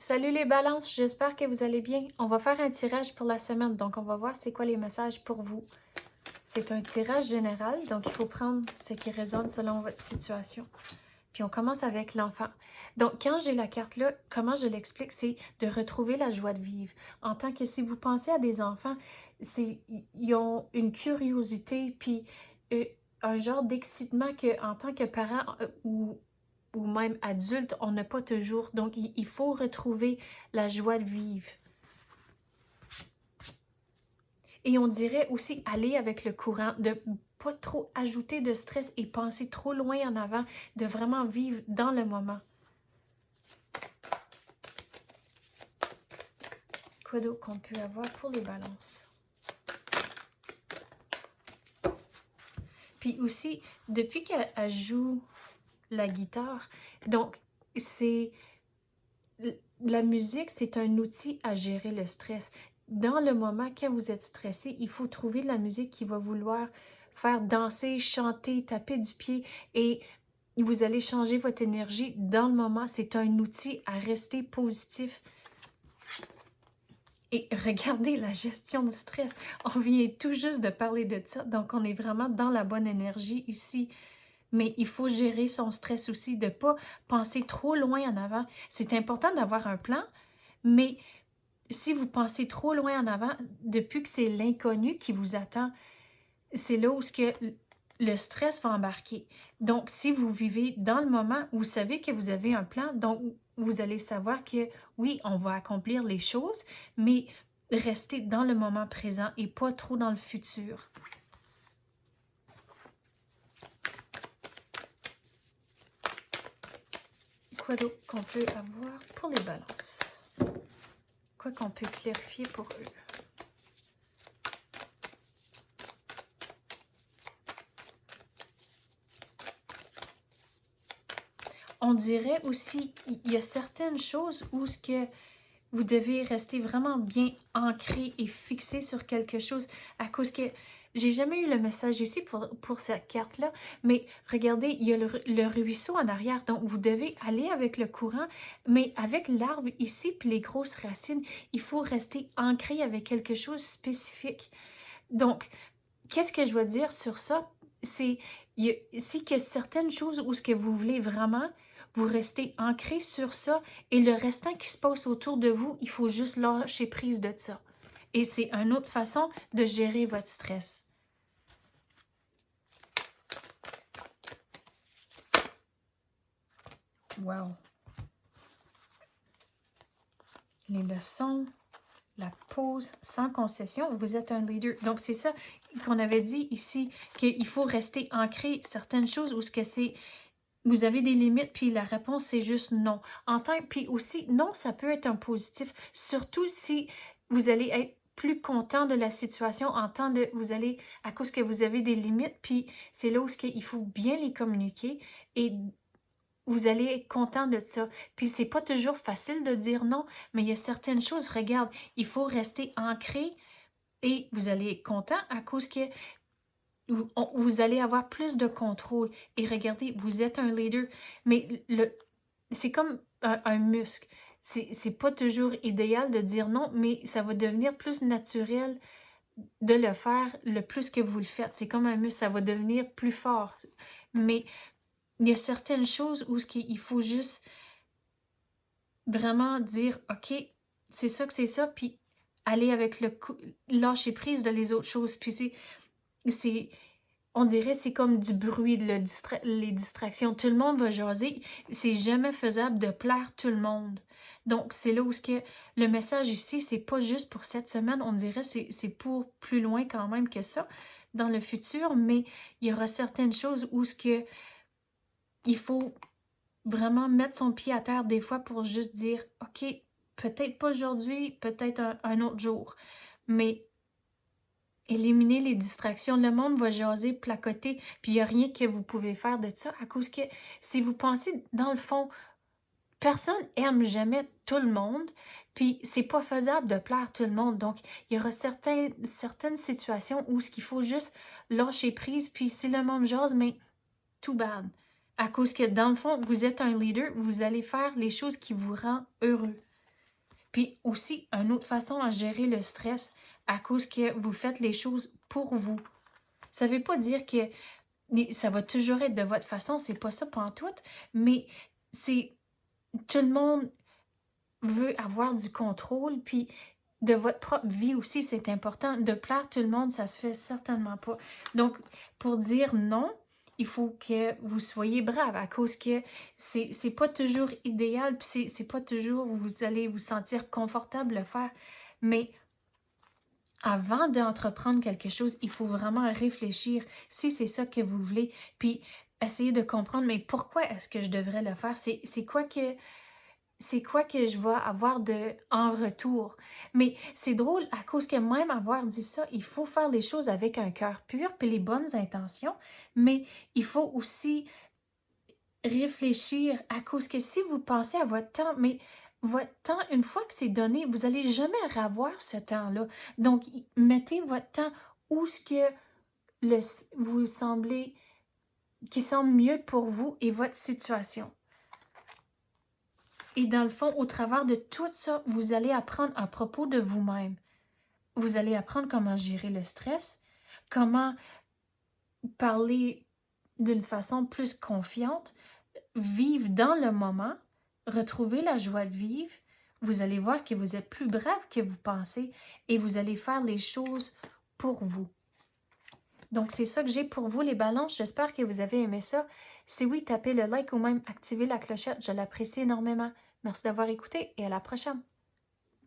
Salut les balances, j'espère que vous allez bien. On va faire un tirage pour la semaine, donc on va voir c'est quoi les messages pour vous. C'est un tirage général, donc il faut prendre ce qui résonne selon votre situation. Puis on commence avec l'enfant. Donc quand j'ai la carte là, comment je l'explique, c'est de retrouver la joie de vivre. En tant que si vous pensez à des enfants, ils ont une curiosité, puis euh, un genre d'excitement que en tant que parent ou même adulte, on n'a pas toujours. Donc, il faut retrouver la joie de vivre. Et on dirait aussi aller avec le courant, de pas trop ajouter de stress et penser trop loin en avant, de vraiment vivre dans le moment. Quoi d'autre qu'on peut avoir pour les balances? Puis aussi, depuis qu'elle joue la guitare, donc c'est la musique, c'est un outil à gérer le stress. Dans le moment, quand vous êtes stressé, il faut trouver de la musique qui va vouloir faire danser, chanter, taper du pied et vous allez changer votre énergie dans le moment. C'est un outil à rester positif. Et regardez la gestion du stress. On vient tout juste de parler de ça, donc on est vraiment dans la bonne énergie ici. Mais il faut gérer son stress aussi, de ne pas penser trop loin en avant. C'est important d'avoir un plan, mais si vous pensez trop loin en avant, depuis que c'est l'inconnu qui vous attend, c'est là où le stress va embarquer. Donc, si vous vivez dans le moment, vous savez que vous avez un plan, donc vous allez savoir que oui, on va accomplir les choses, mais restez dans le moment présent et pas trop dans le futur. Quoi d'autre qu'on peut avoir pour les balances? Quoi qu'on peut clarifier pour eux? On dirait aussi, il y a certaines choses où ce que vous devez rester vraiment bien ancré et fixé sur quelque chose à cause que j'ai jamais eu le message ici pour cette carte-là, mais regardez, il y a le ruisseau en arrière, donc vous devez aller avec le courant, mais avec l'arbre ici puis les grosses racines, il faut rester ancré avec quelque chose de spécifique. Donc, qu'est-ce que je veux dire sur ça? C'est si que certaines choses où ce que vous voulez vraiment, vous restez ancré sur ça et le restant qui se passe autour de vous, il faut juste lâcher prise de ça. Et c'est une autre façon de gérer votre stress. Wow! Les leçons, la pause sans concession, vous êtes un leader. Donc, c'est ça qu'on avait dit ici, qu'il faut rester ancré certaines choses où ce que c'est vous avez des limites, puis la réponse, c'est juste non. Puis aussi, non, ça peut être un positif, surtout si vous allez être plus content de la situation en temps de... Vous allez, à cause que vous avez des limites, puis c'est là où il faut bien les communiquer et vous allez être content de ça. Puis c'est pas toujours facile de dire non, mais il y a certaines choses, regarde, il faut rester ancré et vous allez être content à cause que vous allez avoir plus de contrôle. Et regardez, vous êtes un leader, mais c'est comme un muscle. C'est pas toujours idéal de dire non, mais ça va devenir plus naturel de le faire le plus que vous le faites. C'est comme un muscle, ça va devenir plus fort. Mais il y a certaines choses où il faut juste vraiment dire, OK, c'est ça que c'est ça, puis aller avec lâcher prise de les autres choses. Puis c'est on dirait c'est comme du bruit, les distractions. Tout le monde va jaser. C'est jamais faisable de plaire tout le monde. Donc, c'est là où le message ici, c'est pas juste pour cette semaine. On dirait c'est pour plus loin quand même que ça dans le futur, mais il y aura certaines choses où il faut vraiment mettre son pied à terre des fois pour juste dire, OK, peut-être pas aujourd'hui, peut-être un autre jour, mais éliminer les distractions. Le monde va jaser, placoter, puis il n'y a rien que vous pouvez faire de ça à cause que si vous pensez, dans le fond, personne aime jamais tout le monde, puis c'est pas faisable de plaire tout le monde. Donc, il y aura certaines situations où ce qu'il faut juste lâcher prise, puis si le monde jase, mais too bad. À cause que, dans le fond, vous êtes un leader, vous allez faire les choses qui vous rendent heureux. Puis aussi, une autre façon à gérer le stress à cause que vous faites les choses pour vous. Ça ne veut pas dire que ça va toujours être de votre façon, c'est pas ça pantoute, mais c'est tout le monde veut avoir du contrôle, puis de votre propre vie aussi, c'est important. De plaire tout le monde, ça se fait certainement pas. Donc, pour dire non, il faut que vous soyez brave à cause que c'est pas toujours idéal, puis c'est pas toujours vous allez vous sentir confortable de le faire. Mais avant d'entreprendre quelque chose, il faut vraiment réfléchir si c'est ça que vous voulez, puis essayer de comprendre, mais pourquoi est-ce que je devrais le faire? C'est quoi que je vais avoir en retour? Mais c'est drôle, à cause que même avoir dit ça, il faut faire les choses avec un cœur pur, puis les bonnes intentions, mais il faut aussi réfléchir à cause que si vous pensez à votre temps, mais votre temps, une fois que c'est donné, vous n'allez jamais revoir ce temps-là. Donc, mettez votre temps où ce que vous semblez, qui semble mieux pour vous et votre situation. Et dans le fond, au travers de tout ça, vous allez apprendre à propos de vous-même. Vous allez apprendre comment gérer le stress, comment parler d'une façon plus confiante, vivre dans le moment, retrouver la joie de vivre. Vous allez voir que vous êtes plus brave que vous pensez et vous allez faire les choses pour vous. Donc, c'est ça que j'ai pour vous, les balances. J'espère que vous avez aimé ça. Si oui, tapez le like ou même activez la clochette. Je l'apprécie énormément. Merci d'avoir écouté et à la prochaine.